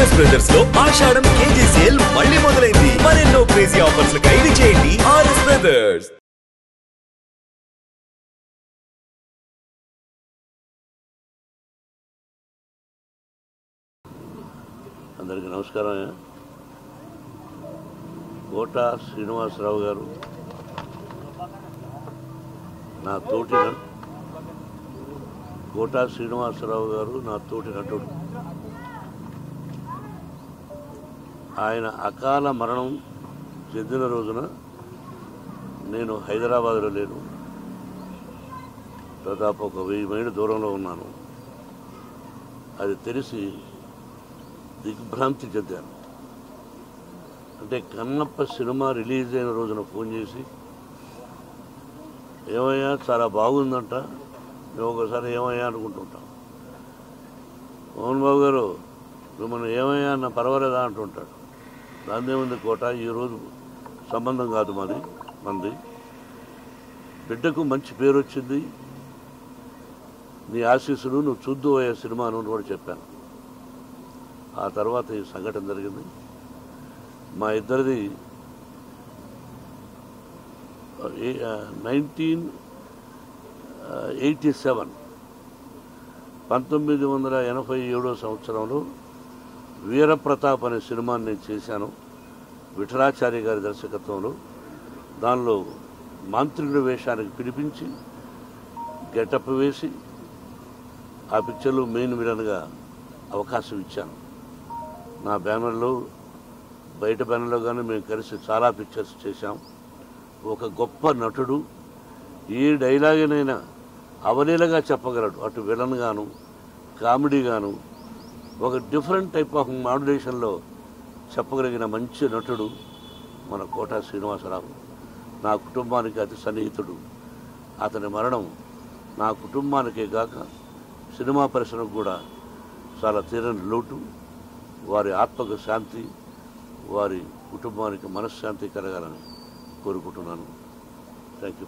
RS brothers లో ఆషాఢం KG sale మళ్ళీ మొదలైంది. మరెన్నో క్రేజీ ఆఫర్స్ ఖైదీ చేయండి ఆర్ఎస్ బ్రదర్స్. అందరికీ నమస్కారం. కోట శ్రీనివాసరావు గారు నా తోటి నటుడు. ఆయన అకాల మరణం చెందిన రోజున నేను హైదరాబాద్లో లేను. దాదాపు ఒక 1000 మైళ్ళ దూరంలో ఉన్నాను. అది తెలిసి దిగ్భ్రాంతి చెందాను. అంటే కన్నప్ప సినిమా రిలీజ్ అయిన రోజున ఫోన్ చేసి, ఏమయ్యా చాలా బాగుందంట, మేము ఒకసారి ఏమయ్యా అనుకుంటుంటాం. మోహన్ బాబు గారు మిమ్మల్ని ఏమయ్యా అన్న పర్వాలేదా అంటుంటాడు. దాందేముంది కోట, ఈరోజు సంబంధం కాదు మంది బిడ్డకు మంచి పేరు వచ్చింది, నీ ఆశీస్సులు నువ్వు చూద్దు అయ్యే సినిమా అని కూడా చెప్పాను. ఆ తర్వాత ఈ సంఘటన జరిగింది. మా ఇద్దరిది 1987 సంవత్సరంలో వీరప్రతాప్ అనే సినిమాని నేను చేశాను, విఠలాచార్య గారి దర్శకత్వంలో. దానిలో మాంత్రికుడి వేషానికి పిలిపించి గెటప్ వేసి ఆ పిక్చర్లో మెయిన్ విలన్గా అవకాశం ఇచ్చాను. నా బ్యానర్లో, బయట బ్యానర్లో కానీ మేము కలిసి చాలా పిక్చర్స్ చేశాం. ఒక గొప్ప నటుడు, ఏ డైలాగునైనా అవలీలగా చెప్పగలడు. అటు విలన్ గాను, కామెడీ గాను, ఒక డిఫరెంట్ టైప్ ఆఫ్ మాడ్యులేషన్లో చెప్పగలిగిన మంచి నటుడు మన కోట శ్రీనివాసరావు. నా కుటుంబానికి అతి సన్నిహితుడు. అతని మరణం నా కుటుంబానికే కాక సినిమా పరిశ్రమకు కూడా చాలా తీరని లోటు. వారి ఆత్మకు శాంతి, వారి కుటుంబానికి మనశ్శాంతి కలగాలని కోరుకుంటున్నాను. Thank you.